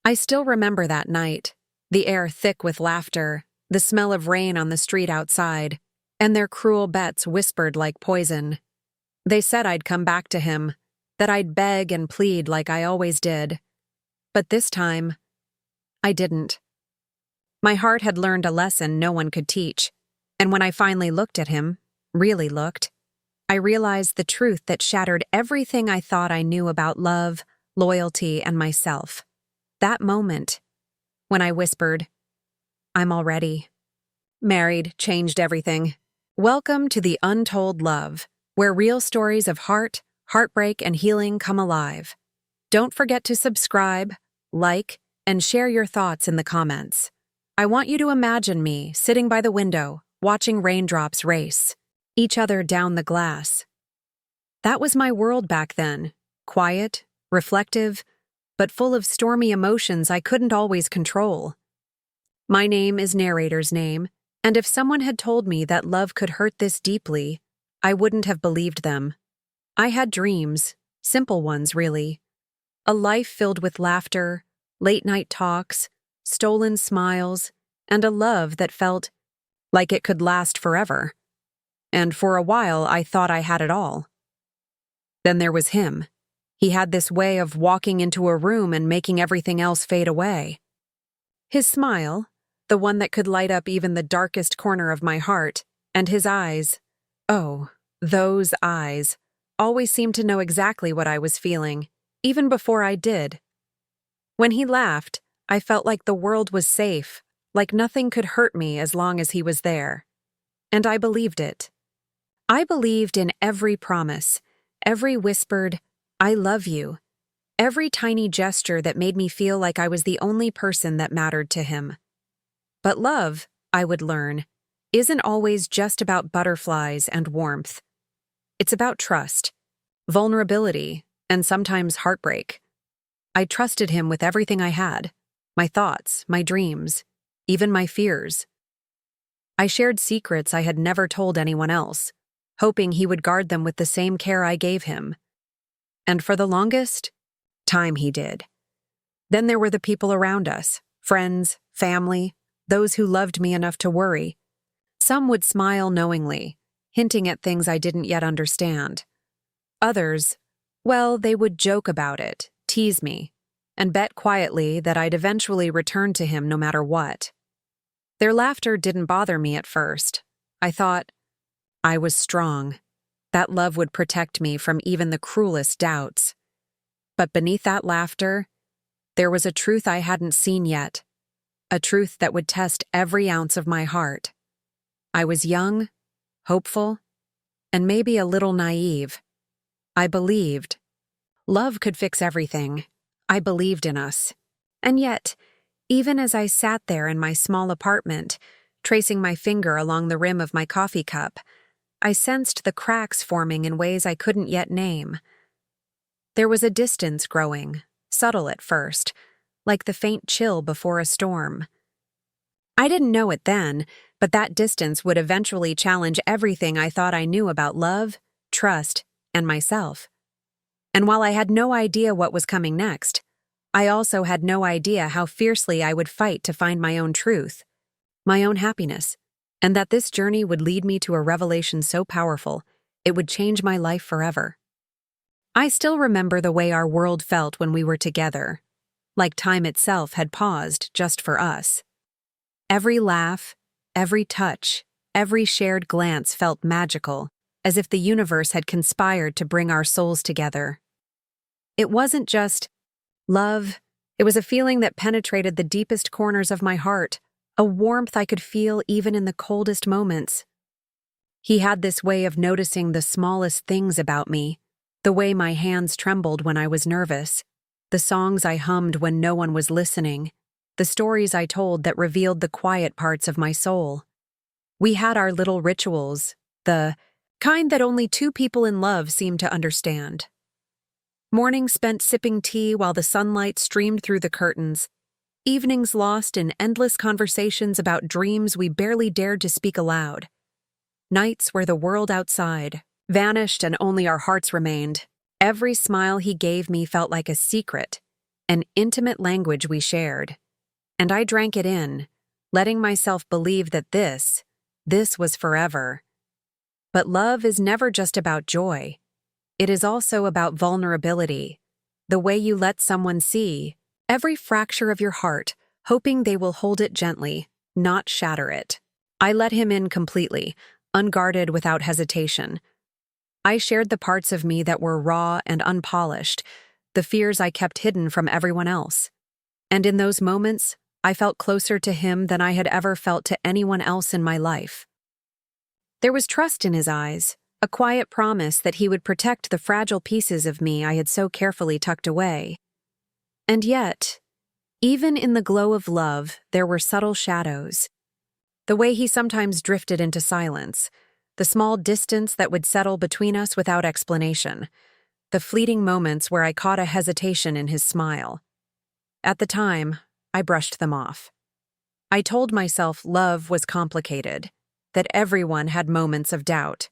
I still remember that night, the air thick with laughter, the smell of rain on the street outside, and their cruel bets whispered like poison. They said I'd come back to him, that I'd beg and plead like I always did. But this time, I didn't. My heart had learned a lesson no one could teach, and when I finally looked at him, really looked, I realized the truth that shattered everything I thought I knew about love, loyalty, and myself. That moment, when I whispered, "I'm already married," changed everything. Welcome to the Untold Love, where real stories of heart, heartbreak, and healing come alive. Don't forget to subscribe, like, and share your thoughts in the comments. I want you to imagine me sitting by the window, watching raindrops race each other down the glass. That was my world back then, quiet, reflective, but full of stormy emotions I couldn't always control. My name is Narrator's name, and if someone had told me that love could hurt this deeply, I wouldn't have believed them. I had dreams, simple ones really. A life filled with laughter, late-night talks, stolen smiles, and a love that felt like it could last forever. And for a while, I thought I had it all. Then there was him. He had this way of walking into a room and making everything else fade away. His smile, the one that could light up even the darkest corner of my heart, and his eyes, oh, those eyes, always seemed to know exactly what I was feeling, even before I did. When he laughed, I felt like the world was safe, like nothing could hurt me as long as he was there. And I believed it. I believed in every promise, every whispered, "I love you," every tiny gesture that made me feel like I was the only person that mattered to him. But love, I would learn, isn't always just about butterflies and warmth. It's about trust, vulnerability, and sometimes heartbreak. I trusted him with everything I had, my thoughts, my dreams, even my fears. I shared secrets I had never told anyone else, hoping he would guard them with the same care I gave him. And for the longest time he did. Then there were the people around us, friends, family, those who loved me enough to worry. Some would smile knowingly, hinting at things I didn't yet understand. Others, well, they would joke about it, tease me, and bet quietly that I'd eventually return to him no matter what. Their laughter didn't bother me at first. I thought I was strong. That love would protect me from even the cruelest doubts. But beneath that laughter, there was a truth I hadn't seen yet, a truth that would test every ounce of my heart. I was young, hopeful, and maybe a little naive. I believed love could fix everything. I believed in us. And yet, even as I sat there in my small apartment, tracing my finger along the rim of my coffee cup, I sensed the cracks forming in ways I couldn't yet name. There was a distance growing, subtle at first, like the faint chill before a storm. I didn't know it then, but that distance would eventually challenge everything I thought I knew about love, trust, and myself. And while I had no idea what was coming next, I also had no idea how fiercely I would fight to find my own truth, my own happiness, and that this journey would lead me to a revelation so powerful, it would change my life forever. I still remember the way our world felt when we were together, like time itself had paused just for us. Every laugh, every touch, every shared glance felt magical, as if the universe had conspired to bring our souls together. It wasn't just love, it was a feeling that penetrated the deepest corners of my heart, a warmth I could feel even in the coldest moments. He had this way of noticing the smallest things about me, the way my hands trembled when I was nervous, the songs I hummed when no one was listening, the stories I told that revealed the quiet parts of my soul. We had our little rituals, the kind that only two people in love seem to understand. Mornings spent sipping tea while the sunlight streamed through the curtains, evenings lost in endless conversations about dreams we barely dared to speak aloud. Nights where the world outside vanished and only our hearts remained. Every smile he gave me felt like a secret, an intimate language we shared. And I drank it in, letting myself believe that this was forever. But love is never just about joy. It is also about vulnerability, the way you let someone see every fracture of your heart, hoping they will hold it gently, not shatter it. I let him in completely, unguarded without hesitation. I shared the parts of me that were raw and unpolished, the fears I kept hidden from everyone else. And in those moments, I felt closer to him than I had ever felt to anyone else in my life. There was trust in his eyes, a quiet promise that he would protect the fragile pieces of me I had so carefully tucked away. And yet, even in the glow of love, there were subtle shadows. The way he sometimes drifted into silence, the small distance that would settle between us without explanation, the fleeting moments where I caught a hesitation in his smile. At the time, I brushed them off. I told myself love was complicated, that everyone had moments of doubt.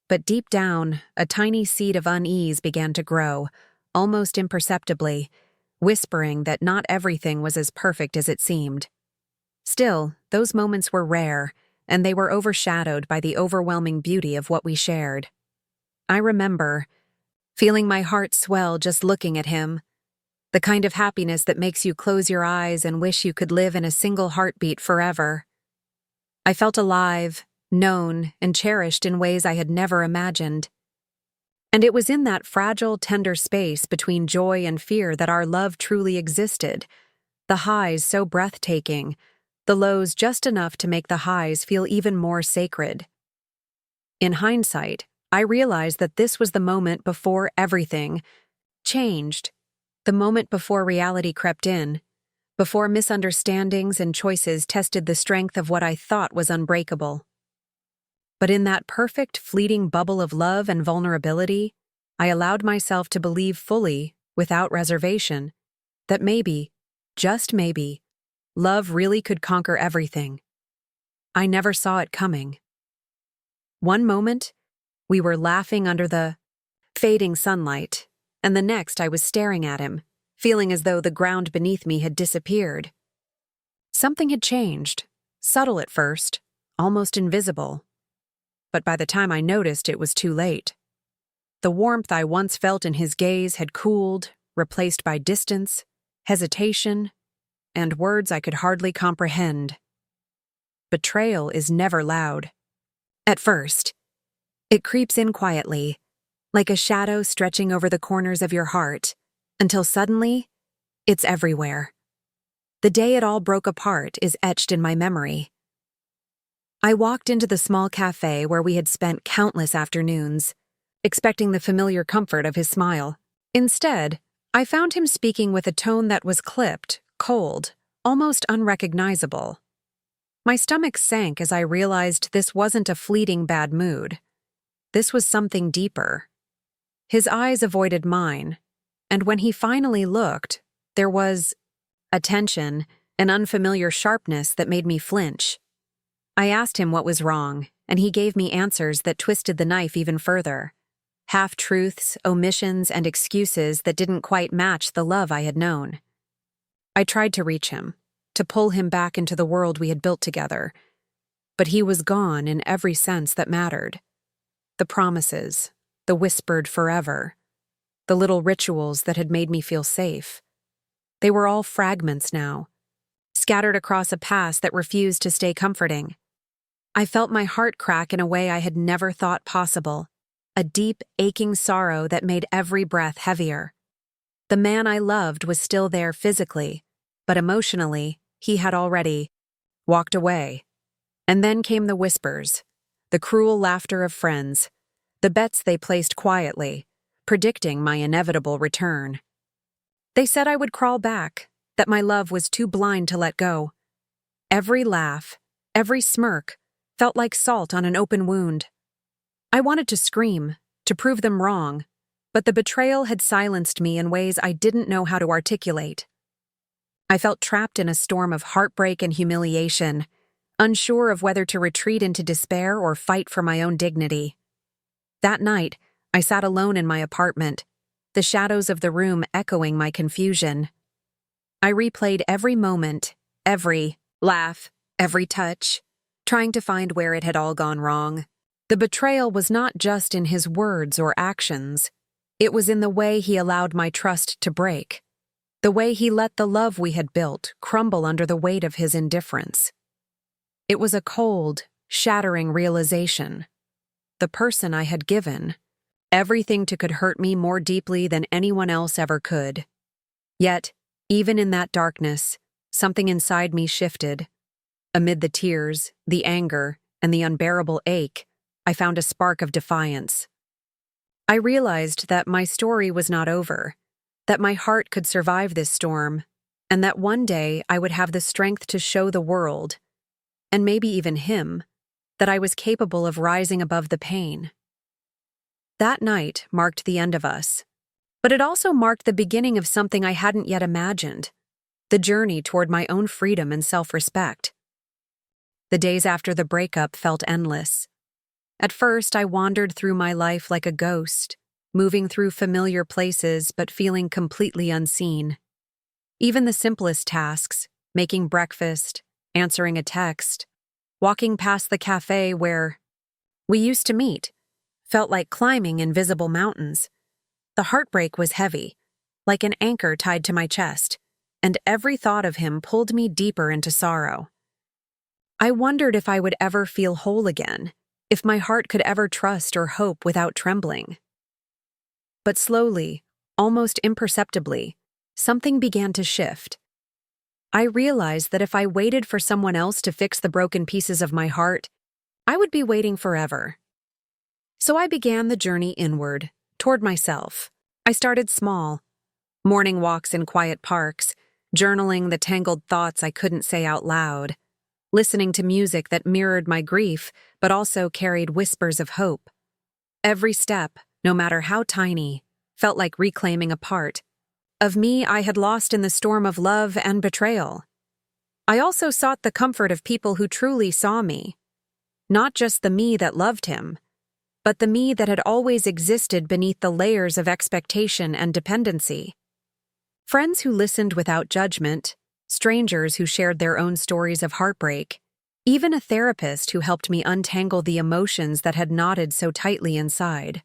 But deep down, a tiny seed of unease began to grow, almost imperceptibly, whispering that not everything was as perfect as it seemed. Still, those moments were rare, and they were overshadowed by the overwhelming beauty of what we shared. I remember feeling my heart swell just looking at him, the kind of happiness that makes you close your eyes and wish you could live in a single heartbeat forever. I felt alive, known, and cherished in ways I had never imagined. And it was in that fragile, tender space between joy and fear that our love truly existed, the highs so breathtaking, the lows just enough to make the highs feel even more sacred. In hindsight, I realized that this was the moment before everything changed, the moment before reality crept in, before misunderstandings and choices tested the strength of what I thought was unbreakable. But in that perfect, fleeting bubble of love and vulnerability, I allowed myself to believe fully, without reservation, that maybe, just maybe, love really could conquer everything. I never saw it coming. One moment, we were laughing under the fading sunlight, and the next I was staring at him, feeling as though the ground beneath me had disappeared. Something had changed, subtle at first, almost invisible. But by the time I noticed, it was too late. The warmth I once felt in his gaze had cooled, replaced by distance, hesitation, and words I could hardly comprehend. Betrayal is never loud. At first, it creeps in quietly, like a shadow stretching over the corners of your heart, until suddenly, it's everywhere. The day it all broke apart is etched in my memory. I walked into the small cafe where we had spent countless afternoons, expecting the familiar comfort of his smile. Instead, I found him speaking with a tone that was clipped, cold, almost unrecognizable. My stomach sank as I realized this wasn't a fleeting bad mood. This was something deeper. His eyes avoided mine, and when he finally looked, there was a tension, an unfamiliar sharpness that made me flinch. I asked him what was wrong, and he gave me answers that twisted the knife even further. Half-truths, omissions, and excuses that didn't quite match the love I had known. I tried to reach him, to pull him back into the world we had built together, but he was gone in every sense that mattered. The promises, the whispered forever, the little rituals that had made me feel safe. They were all fragments now, scattered across a past that refused to stay comforting. I felt my heart crack in a way I had never thought possible, a deep, aching sorrow that made every breath heavier. The man I loved was still there physically, but emotionally, he had already walked away. And then came the whispers, the cruel laughter of friends, the bets they placed quietly, predicting my inevitable return. They said I would crawl back, that my love was too blind to let go. Every laugh, every smirk, felt like salt on an open wound. I wanted to scream, to prove them wrong, but the betrayal had silenced me in ways I didn't know how to articulate. I felt trapped in a storm of heartbreak and humiliation, unsure of whether to retreat into despair or fight for my own dignity. That night, I sat alone in my apartment, the shadows of the room echoing my confusion. I replayed every moment, every laugh, every touch, trying to find where it had all gone wrong. The betrayal was not just in his words or actions. It was in the way he allowed my trust to break, the way he let the love we had built crumble under the weight of his indifference. It was a cold, shattering realization. The person I had given everything to could hurt me more deeply than anyone else ever could. Yet, even in that darkness, something inside me shifted. Amid the tears, the anger, and the unbearable ache, I found a spark of defiance. I realized that my story was not over, that my heart could survive this storm, and that one day I would have the strength to show the world, and maybe even him, that I was capable of rising above the pain. That night marked the end of us, but it also marked the beginning of something I hadn't yet imagined, the journey toward my own freedom and self-respect. The days after the breakup felt endless. At first, I wandered through my life like a ghost, moving through familiar places but feeling completely unseen. Even the simplest tasks, making breakfast, answering a text, walking past the cafe where we used to meet, felt like climbing invisible mountains. The heartbreak was heavy, like an anchor tied to my chest, and every thought of him pulled me deeper into sorrow. I wondered if I would ever feel whole again, if my heart could ever trust or hope without trembling. But slowly, almost imperceptibly, something began to shift. I realized that if I waited for someone else to fix the broken pieces of my heart, I would be waiting forever. So I began the journey inward, toward myself. I started small, morning walks in quiet parks, journaling the tangled thoughts I couldn't say out loud, listening to music that mirrored my grief but also carried whispers of hope. Every step, no matter how tiny, felt like reclaiming a part of me I had lost in the storm of love and betrayal. I also sought the comfort of people who truly saw me, not just the me that loved him, but the me that had always existed beneath the layers of expectation and dependency. Friends who listened without judgment, strangers who shared their own stories of heartbreak, even a therapist who helped me untangle the emotions that had knotted so tightly inside.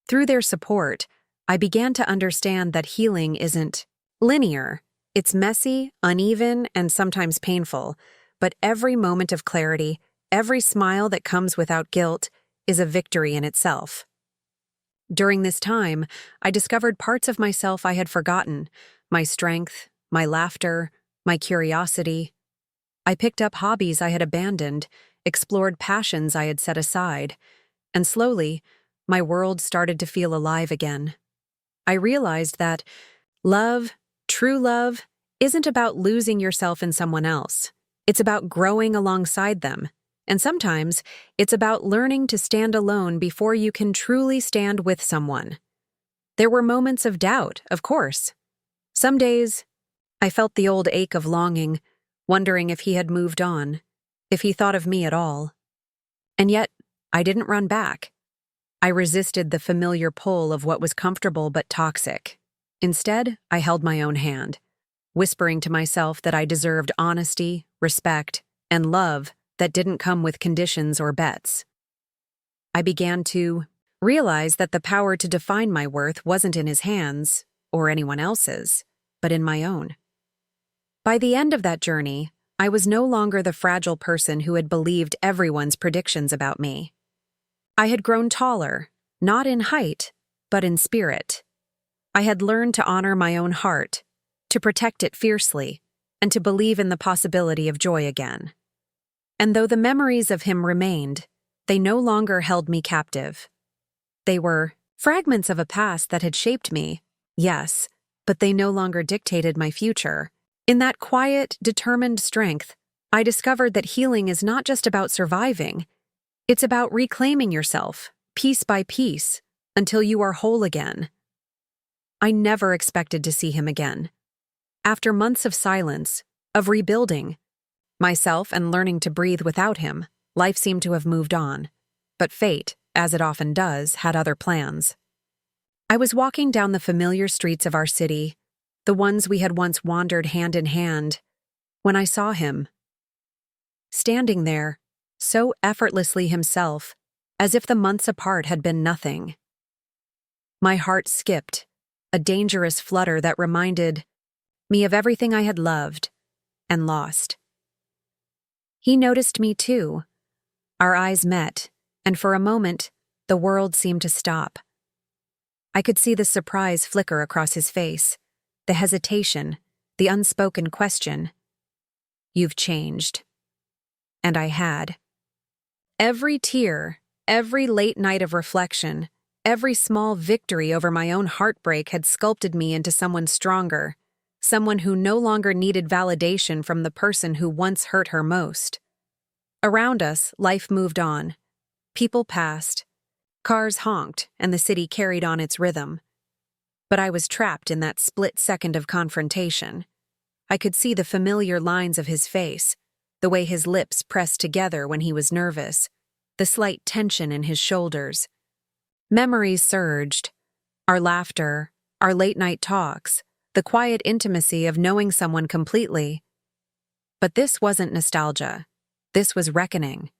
Through their support, I began to understand that healing isn't linear. It's messy, uneven, and sometimes painful, but every moment of clarity, every smile that comes without guilt, is a victory in itself. During this time, I discovered parts of myself I had forgotten, my strength, my laughter, my curiosity. I picked up hobbies I had abandoned, explored passions I had set aside, and slowly, my world started to feel alive again. I realized that love, true love, isn't about losing yourself in someone else. It's about growing alongside them. And sometimes, it's about learning to stand alone before you can truly stand with someone. There were moments of doubt, of course. Some days, I felt the old ache of longing, wondering if he had moved on, if he thought of me at all. And yet, I didn't run back. I resisted the familiar pull of what was comfortable but toxic. Instead, I held my own hand, whispering to myself that I deserved honesty, respect, and love that didn't come with conditions or bets. I began to realize that the power to define my worth wasn't in his hands, or anyone else's, but in my own. By the end of that journey, I was no longer the fragile person who had believed everyone's predictions about me. I had grown taller, not in height, but in spirit. I had learned to honor my own heart, to protect it fiercely, and to believe in the possibility of joy again. And though the memories of him remained, they no longer held me captive. They were fragments of a past that had shaped me, yes, but they no longer dictated my future. In that quiet, determined strength, I discovered that healing is not just about surviving. It's about reclaiming yourself, piece by piece, until you are whole again. I never expected to see him again. After months of silence, of rebuilding myself and learning to breathe without him, life seemed to have moved on. But fate, as it often does, had other plans. I was walking down the familiar streets of our city, the ones we had once wandered hand in hand, when I saw him. Standing there, so effortlessly himself, as if the months apart had been nothing. My heart skipped, a dangerous flutter that reminded me of everything I had loved and lost. He noticed me too. Our eyes met, and for a moment, the world seemed to stop. I could see the surprise flicker across his face, the hesitation, the unspoken question. "You've changed." And I had. Every tear, every late night of reflection, every small victory over my own heartbreak had sculpted me into someone stronger, someone who no longer needed validation from the person who once hurt her most. Around us, life moved on. People passed. Cars honked, and the city carried on its rhythm. But I was trapped in that split second of confrontation. I could see the familiar lines of his face, the way his lips pressed together when he was nervous, the slight tension in his shoulders. Memories surged. Our laughter, our late-night talks, the quiet intimacy of knowing someone completely. But this wasn't nostalgia. This was reckoning.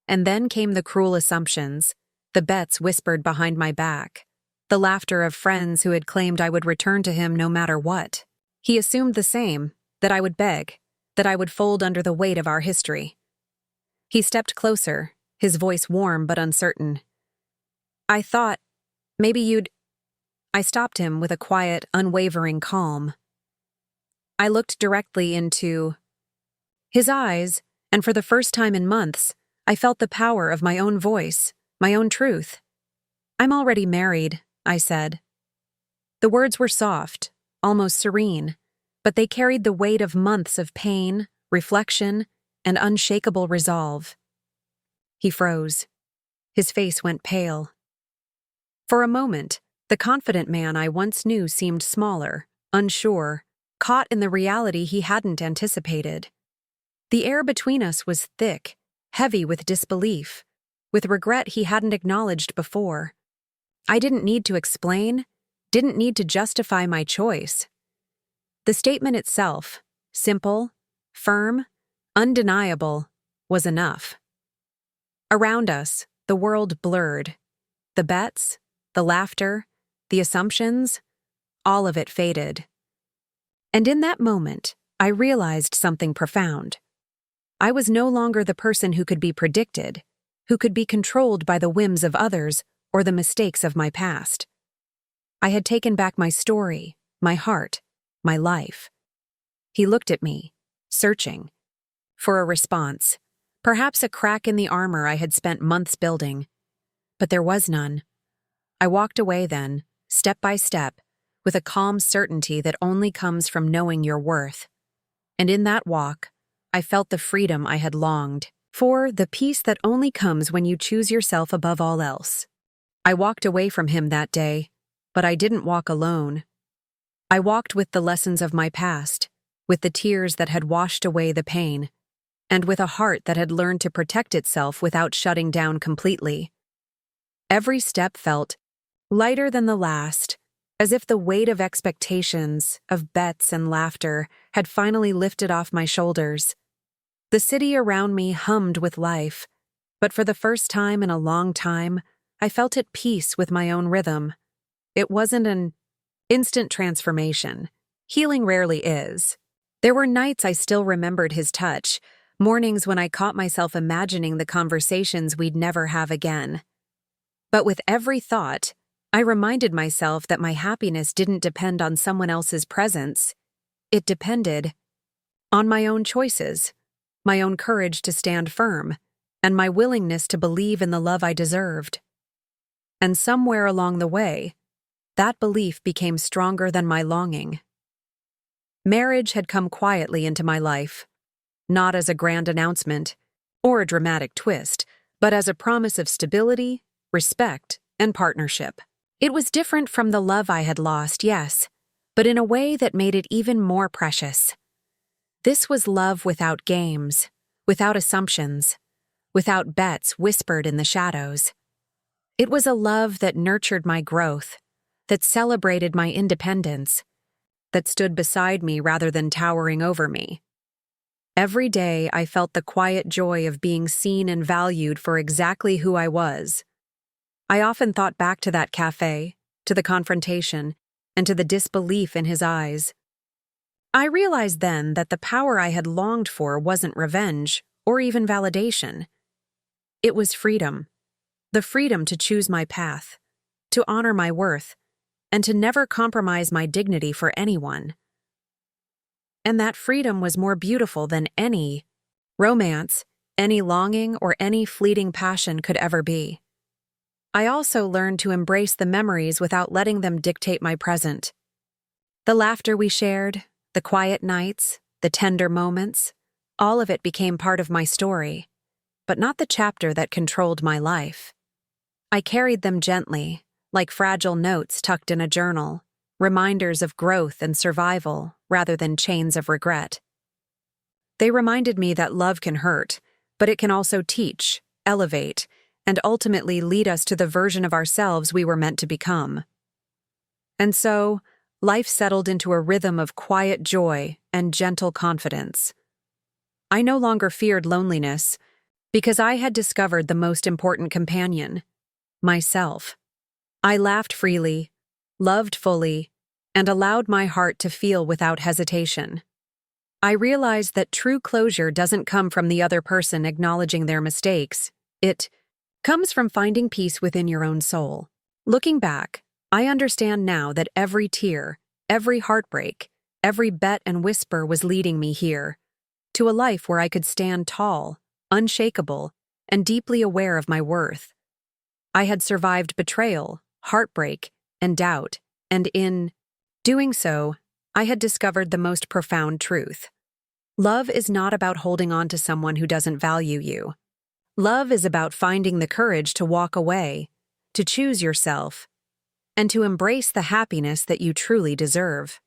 And then came the cruel assumptions, the bets whispered behind my back, the laughter of friends who had claimed I would return to him no matter what. He assumed the same, that I would beg, that I would fold under the weight of our history. He stepped closer, his voice warm but uncertain. "I thought, maybe you'd—" I stopped him with a quiet, unwavering calm. I looked directly into his eyes, and for the first time in months, I felt the power of my own voice, my own truth. "I'm already married," I said. The words were soft, almost serene, but they carried the weight of months of pain, reflection, and unshakable resolve. He froze. His face went pale. For a moment, the confident man I once knew seemed smaller, unsure, caught in the reality he hadn't anticipated. The air between us was thick, heavy with disbelief, with regret he hadn't acknowledged before. I didn't need to explain, didn't need to justify my choice. The statement itself, simple, firm, undeniable, was enough. Around us, the world blurred. The bets, the laughter, the assumptions, all of it faded. And in that moment, I realized something profound. I was no longer the person who could be predicted, who could be controlled by the whims of others or the mistakes of my past. I had taken back my story, my heart, my life. He looked at me, searching for a response, perhaps a crack in the armor I had spent months building. But there was none. I walked away then, step by step, with a calm certainty that only comes from knowing your worth. And in that walk, I felt the freedom I had longed for, the peace that only comes when you choose yourself above all else. I walked away from him that day, but I didn't walk alone. I walked with the lessons of my past, with the tears that had washed away the pain, and with a heart that had learned to protect itself without shutting down completely. Every step felt lighter than the last, as if the weight of expectations, of bets and laughter, had finally lifted off my shoulders. The city around me hummed with life, but for the first time in a long time, I felt at peace with my own rhythm. It wasn't an instant transformation. Healing rarely is. There were nights I still remembered his touch, mornings when I caught myself imagining the conversations we'd never have again. But with every thought, I reminded myself that my happiness didn't depend on someone else's presence. It depended on my own choices, my own courage to stand firm, and my willingness to believe in the love I deserved. And somewhere along the way, that belief became stronger than my longing. Marriage had come quietly into my life, not as a grand announcement or a dramatic twist, but as a promise of stability, respect, and partnership. It was different from the love I had lost, yes, but in a way that made it even more precious. This was love without games, without assumptions, without bets whispered in the shadows. It was a love that nurtured my growth, that celebrated my independence, that stood beside me rather than towering over me. Every day I felt the quiet joy of being seen and valued for exactly who I was. I often thought back to that cafe, to the confrontation, and to the disbelief in his eyes. I realized then that the power I had longed for wasn't revenge or even validation. It was freedom. The freedom to choose my path, to honor my worth, and to never compromise my dignity for anyone. And that freedom was more beautiful than any romance, any longing, or any fleeting passion could ever be. I also learned to embrace the memories without letting them dictate my present. The laughter we shared, the quiet nights, the tender moments, all of it became part of my story, but not the chapter that controlled my life. I carried them gently, like fragile notes tucked in a journal, reminders of growth and survival rather than chains of regret. They reminded me that love can hurt, but it can also teach, elevate, and ultimately lead us to the version of ourselves we were meant to become. And so, life settled into a rhythm of quiet joy and gentle confidence. I no longer feared loneliness because I had discovered the most important companion, myself. I laughed freely, loved fully, and allowed my heart to feel without hesitation. I realized that true closure doesn't come from the other person acknowledging their mistakes. It comes from finding peace within your own soul. Looking back, I understand now that every tear, every heartbreak, every bet and whisper was leading me here, to a life where I could stand tall, unshakable, and deeply aware of my worth. I had survived betrayal, heartbreak, and doubt, and in doing so, I had discovered the most profound truth. Love is not about holding on to someone who doesn't value you. Love is about finding the courage to walk away, to choose yourself, and to embrace the happiness that you truly deserve.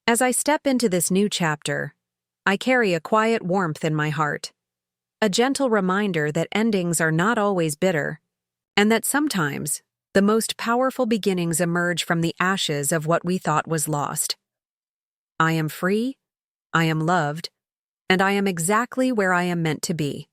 As I step into this new chapter, I carry a quiet warmth in my heart, a gentle reminder that endings are not always bitter, and that sometimes the most powerful beginnings emerge from the ashes of what we thought was lost. I am free, I am loved, and I am exactly where I am meant to be.